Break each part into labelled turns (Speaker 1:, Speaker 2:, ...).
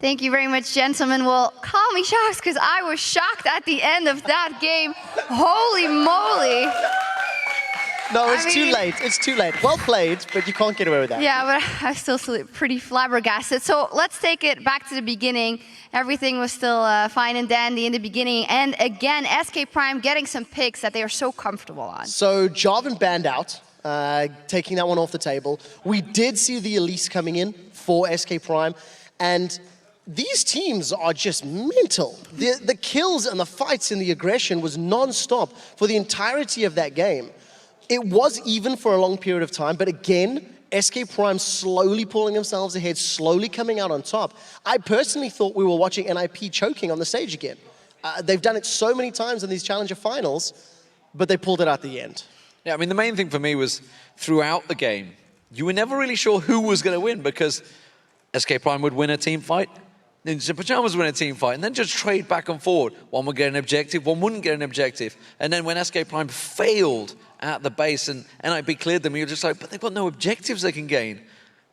Speaker 1: Thank you very much, gentlemen. Well, call me shocked, because I was shocked at the end of that game. Holy moly.
Speaker 2: No, it's too late. It's too late. Well played, but you can't get away with that.
Speaker 1: Yeah, but I'm still pretty flabbergasted. So let's take it back to the beginning. Everything was still fine and dandy in the beginning. And again, SK Prime getting some picks that they are so comfortable on.
Speaker 2: So Jarvan banned out, taking that one off the table. We did see the Elise coming in for SK Prime. And these teams are just mental. The kills and the fights and the aggression was non-stop for the entirety of that game. It was even for a long period of time, but again, SK Prime slowly pulling themselves ahead, slowly coming out on top. I personally thought we were watching NIP choking on the stage again. They've done it so many times in these Challenger finals, but they pulled it out the end.
Speaker 3: Yeah, I mean, the main thing for me was throughout the game, you were never really sure who was going to win, because SK Prime would win a team fight, then Pyjamas win a team fight, and then just trade back and forward. One would get an objective, one wouldn't get an objective. And then when SK Prime failed at the base and NIP cleared them, you're just like, but they've got no objectives they can gain.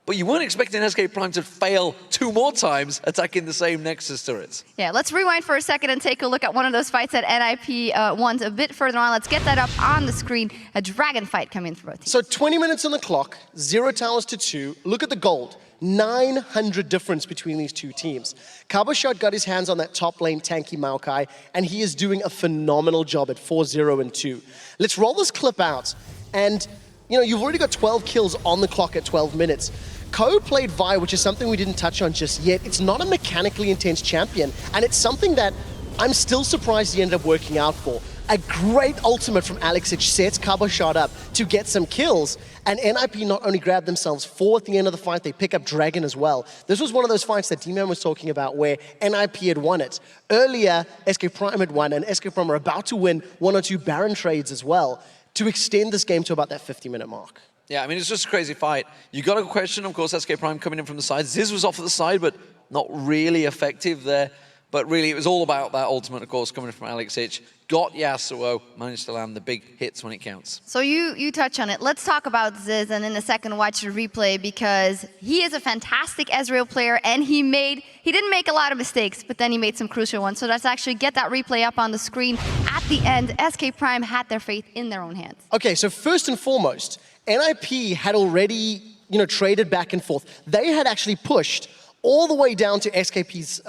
Speaker 3: But you weren't expecting SK Prime to fail 2 more times attacking the same Nexus turrets.
Speaker 1: Yeah, let's rewind for a second and take a look at one of those fights that NIP won a bit further on. Let's get that up on the screen. A dragon fight coming for both teams.
Speaker 2: So 20 minutes on the clock, 0 towers to 2. Look at the gold. 900 difference between these two teams. EpicSkillshot got his hands on that top lane tanky Maokai, and he is doing a phenomenal job at 4-0 and 2. Let's roll this clip out, and you've already got 12 kills on the clock at 12 minutes. Ko played Vi, which is something we didn't touch on just yet. It's not a mechanically intense champion, and it's something that I'm still surprised he ended up working out for. A great ultimate from EpicSkillshot sets EpicSkillshot up to get some kills, and NIP not only grabbed themselves 4 at the end of the fight, they pick up Dragon as well. This was one of those fights that D-Man was talking about where NIP had won it. Earlier, SK Prime had won, and SK Prime are about to win 1 or 2 Baron trades as well to extend this game to about that 50-minute mark.
Speaker 3: Yeah, I mean, it's just a crazy fight. You got a question, of course, SK Prime coming in from the side. Ziz was off at the side, but not really effective there. But really, it was all about that ultimate, of course, coming from EpicSkillshot. Got Yasuo, managed to land the big hits when it counts.
Speaker 1: So you touch on it. Let's talk about Ziz, and in a second watch the replay, because he is a fantastic Ezreal player, and he didn't make a lot of mistakes, but then he made some crucial ones. So let's actually get that replay up on the screen. At the end, SK Prime had their fate in their own hands.
Speaker 2: Okay, so first and foremost, NIP had already traded back and forth. They had actually pushed all the way down to SKP's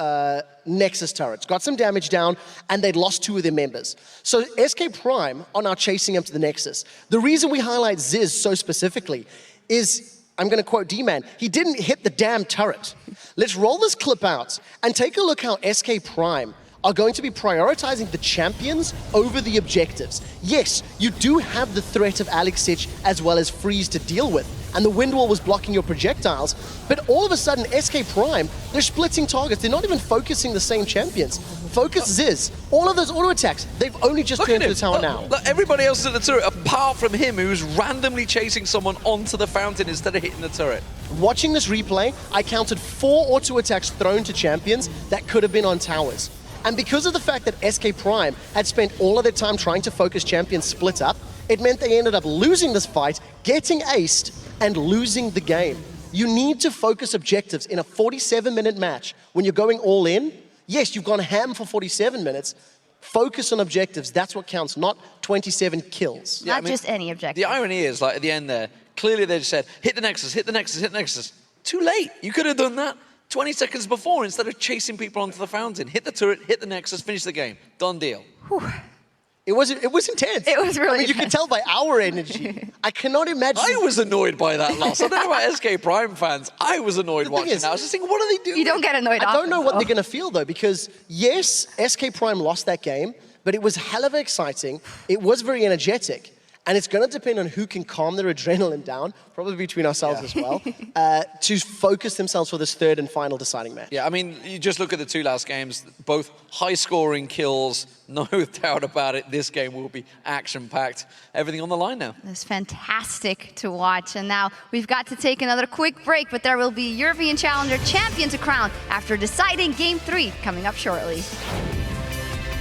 Speaker 2: Nexus turrets, got some damage down, and they'd lost 2 of their members. So SK Prime are now chasing up to the Nexus. The reason we highlight Ziz so specifically is, I'm going to quote D-Man, he didn't hit the damn turret. Let's roll this clip out and take a look how SK Prime are going to be prioritizing the champions over the objectives. Yes, you do have the threat of EpicSkillshot as well as Freeze to deal with, and the wind wall was blocking your projectiles, but all of a sudden, SK Prime, they're splitting targets. They're not even focusing the same champions. Focus Ziz. All of those auto attacks, they've only just turned to the tower now.
Speaker 3: Look, everybody else is at the turret, apart from him, who's randomly chasing someone onto the fountain instead of hitting the turret.
Speaker 2: Watching this replay, I counted 4 auto attacks thrown to champions that could have been on towers. And because of the fact that SK Prime had spent all of their time trying to focus champions split up, it meant they ended up losing this fight, getting aced, and losing the game. You need to focus objectives in a 47-minute match. When you're going all in, yes, you've gone ham for 47 minutes. Focus on objectives. That's what counts, not 27 kills.
Speaker 1: Not just any objective.
Speaker 3: The irony is, like, at the end there, clearly they just said, hit the Nexus, hit the Nexus, hit the Nexus. Too late. You could have done that 20 seconds before instead of chasing people onto the fountain. Hit the turret, hit the Nexus, finish the game. Done deal.
Speaker 1: Whew.
Speaker 2: It was intense.
Speaker 1: It was really
Speaker 2: intense. You can tell by our energy. I cannot imagine.
Speaker 3: I was annoyed by that loss. I don't know about SK Prime fans. I was annoyed watching that. I was just thinking, what are they doing?
Speaker 1: You don't get annoyed
Speaker 2: I don't know what they're going to feel, though, because, yes, SK Prime lost that game, but it was hell of exciting. It was very energetic. And it's going to depend on who can calm their adrenaline down, probably between ourselves as well, to focus themselves for this 3rd and final deciding match.
Speaker 3: Yeah, I mean, you just look at the 2 last games, both high-scoring kills, no doubt about it. This game will be action-packed. Everything on the line now.
Speaker 1: It's fantastic to watch. And now we've got to take another quick break, but there will be European Challenger champion to crown after deciding Game 3 coming up shortly.